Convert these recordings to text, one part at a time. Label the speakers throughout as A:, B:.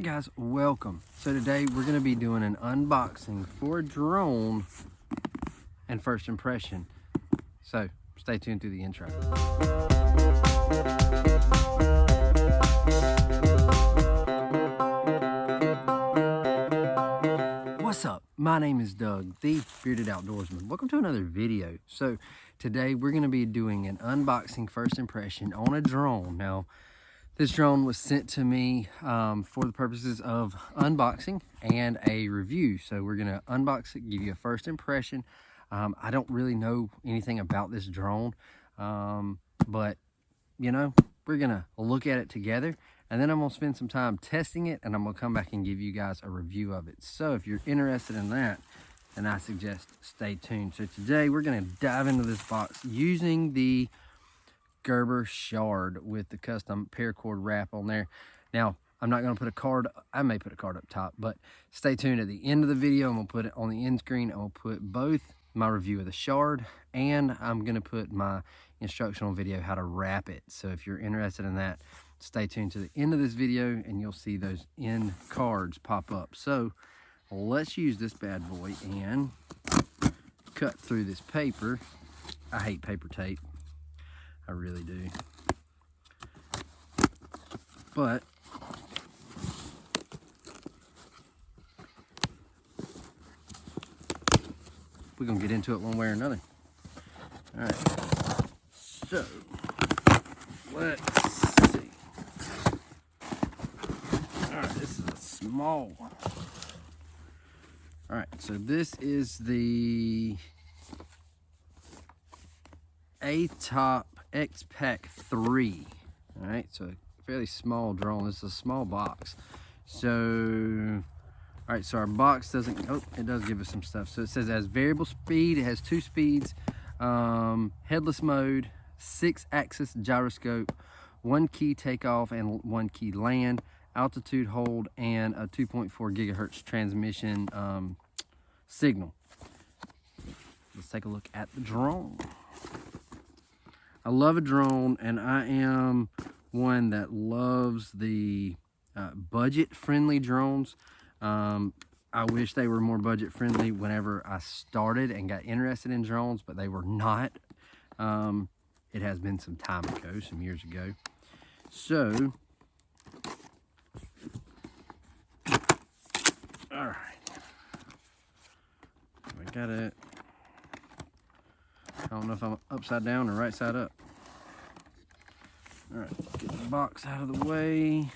A: Hey guys, welcome. So today we're going to be doing an unboxing for a drone and first impression. So stay tuned through the intro. What's up? My name is Doug, the Bearded Outdoorsman. Welcome to another video. So today we're going to be doing an unboxing first impression on a drone. Now, this drone was sent to me for the purposes of unboxing and a review. So we're gonna unbox it, give you a first impression. I don't really know anything about this drone, but you know, we're gonna look at it together, and then I'm gonna spend some time testing it, and I'm gonna come back and give you guys a review of it. So if you're interested in that, then I suggest stay tuned. So today we're gonna dive into this box using the Gerber shard with the custom paracord wrap on there. Now, I'm not going to put a card, I may put a card up top, but stay tuned at the end of the video. I'm going to put it on the end screen. I'm going to put both my review of the shard, and I'm going to put my instructional video how to wrap it. So if you're interested in that, stay tuned to the end of this video and you'll see those end cards pop up. So let's use this bad boy and cut through this paper. I hate paper tape. I really do. But we're gonna get into it one way or another. All right. So let's see. All right, this is a small one. All right, so this is the ATTOP X-Pack 3. All right, so a fairly small drone. This is a small box. So, all right, so our box doesn't, oh, it does give us some stuff. So it says it has variable speed. It has 2 speeds, headless mode, 6-axis gyroscope, 1 key takeoff and 1 key land, altitude hold, and a 2.4 gigahertz transmission signal. Let's take a look at the drone. I love a drone, and I am one that loves the budget-friendly drones. I wish they were more budget-friendly whenever I started and got interested in drones, but they were not. It has been some time ago, some years ago. So, all right. I got it. I don't know if I'm upside down or right side up. All right, get the box out of the way.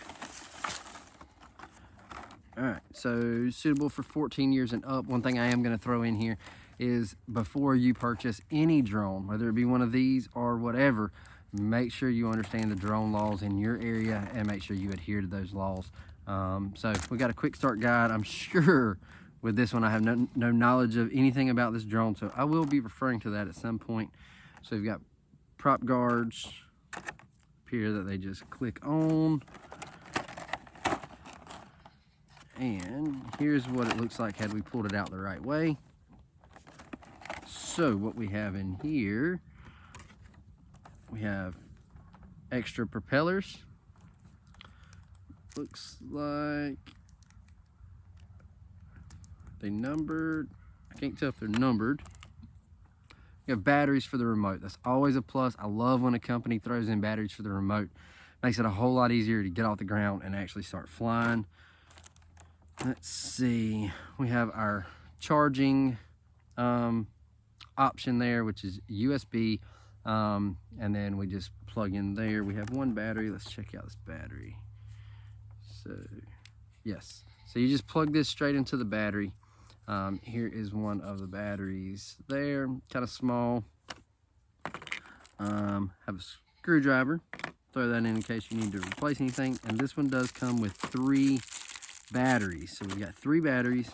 A: All right, so suitable for 14 years and up. One thing I am gonna throw in here is before you purchase any drone, whether it be one of these or whatever, make sure you understand the drone laws in your area and make sure you adhere to those laws. So we got a quick start guide. I'm sure with this one, I have no knowledge of anything about this drone, so I will be referring to that at some point. So you've got prop guards up here that they just click on. And here's what it looks like had we pulled it out the right way. So what we have in here, we have extra propellers. Looks like they numbered. I can't tell if they're numbered. You have batteries for the remote. That's always a plus. I love when a company throws in batteries for the remote. Makes it a whole lot easier to get off the ground and actually start flying. Let's see. We have our charging option there, which is USB. And then we just plug in there. We have 1 battery. Let's check out this battery. So, yes. So you just plug this straight into the battery. Here is one of the batteries there, kind of small. Have a screwdriver, throw that in case you need to replace anything. And this one does come with 3 batteries. So we got 3 batteries.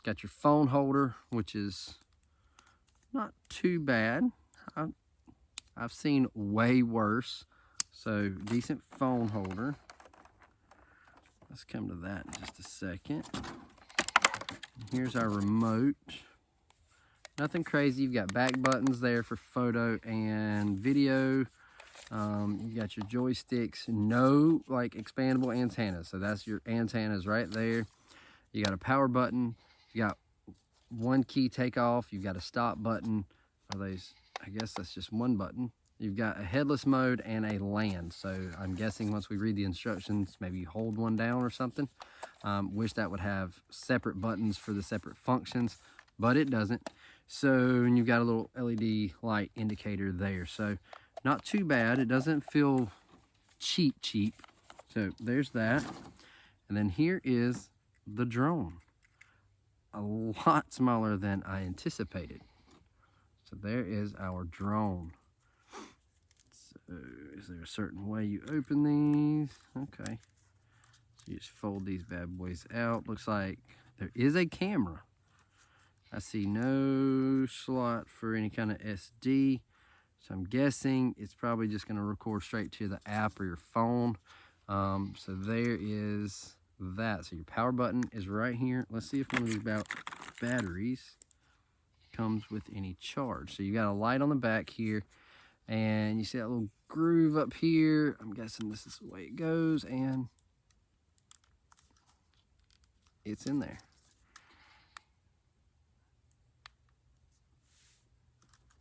A: Got your phone holder, which is not too bad. I've seen way worse. So decent phone holder. Let's come to that in just a second. Here's our remote. Nothing crazy. You've got back buttons there for photo and video. You got your joysticks, no like expandable antennas. So that's your antennas right there. You got a power button. You got one key takeoff. You've got a stop button. Are those? I guess that's just one button. You've got a headless mode and a land. So I'm guessing once we read the instructions, maybe you hold one down or something. Wish that would have separate buttons for the separate functions, but it doesn't. So, and you've got a little LED light indicator there. So not too bad. It doesn't feel cheap. So there's that. And then here is the drone. A lot smaller than I anticipated. So there is our drone. So is there a certain way you open these? Okay. So you just fold these bad boys out. Looks like there is a camera. I see no slot for any kind of SD. So I'm guessing it's probably just going to record straight to the app or your phone. So there is that. So your power button is right here. Let's see if one of these batteries comes with any charge. So you got a light on the back here, and you see that little groove up here. I'm guessing this is the way it goes, and it's in there.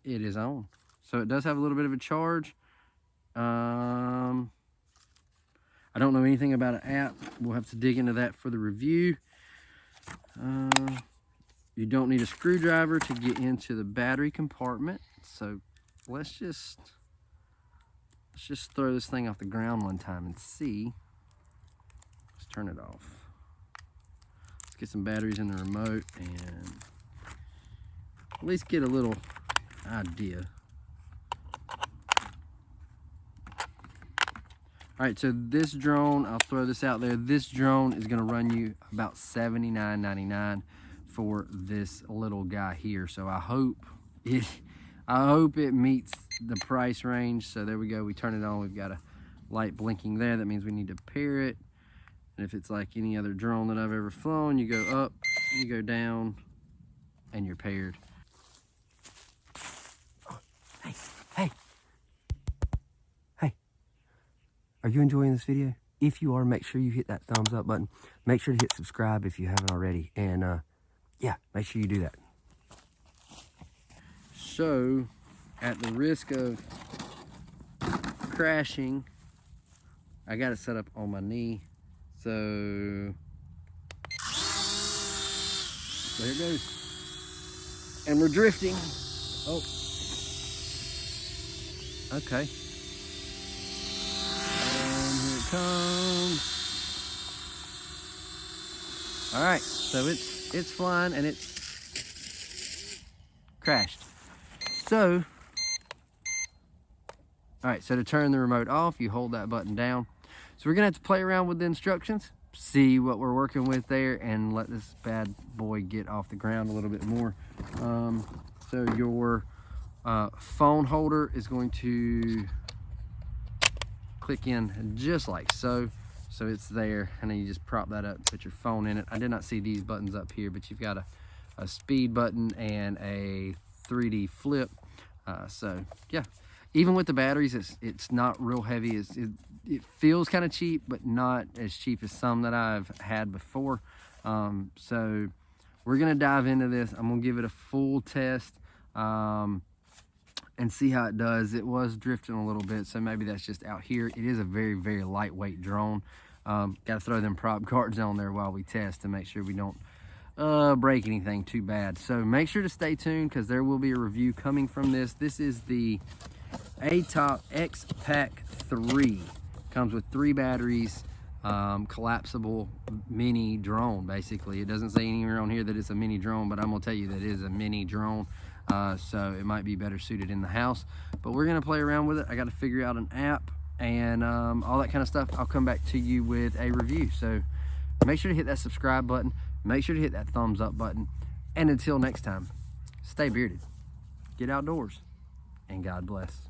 A: It is on. So it does have a little bit of a charge. I don't know anything about an app. We'll have to dig into that for the review. You don't need a screwdriver to get into the battery compartment. So let's just throw this thing off the ground one time and see. Let's turn it off. Let's get some batteries in the remote and at least get a little idea. All right, so this drone, I'll throw this out there. This drone is gonna run you about $79.99 for this little guy here. So I hope it meets the price range. So there we go, we turn it on. We've got a light blinking there. That means we need to pair it. And if it's like any other drone that I've ever flown, you go up, you go down, and you're paired. Hey. Are you enjoying this video? If you are, make sure you hit that thumbs up button. Make sure to hit subscribe if you haven't already. And yeah, make sure you do that. So, at the risk of crashing, I got it set up on my knee. So, there it goes. And we're drifting. Oh. Okay. Comes. All right, so it's flying and it's crashed. So, all right, so to turn the remote off, you hold that button down. So we're gonna have to play around with the instructions, see what we're working with there, and let this bad boy get off the ground a little bit more. So your phone holder is going to click in just like so. So it's there, and then you just prop that up, put your phone in it. I did not see these buttons up here, but you've got a speed button and a 3D flip. So yeah, even with the batteries, it's not real heavy. It feels kind of cheap, but not as cheap as some that I've had before. So we're gonna dive into this. I'm gonna give it a full test and see how it does. It was drifting a little bit, so maybe that's just out here. It is a very, very lightweight drone. Got to throw them prop guards on there while we test to make sure we don't break anything too bad. So make sure to stay tuned, because there will be a review coming from this. This is the ATTOP X Pack 3. Comes with 3 batteries, collapsible mini drone, basically. It doesn't say anywhere on here that it's a mini drone, but I'm gonna tell you that it is a mini drone. So it might be better suited in the house, but we're gonna play around with it. I got to figure out an app and all that kind of stuff. I'll come back to you with a review. So make sure to hit that subscribe button, make sure to hit that thumbs up button, and until next time, stay bearded, get outdoors, and God bless.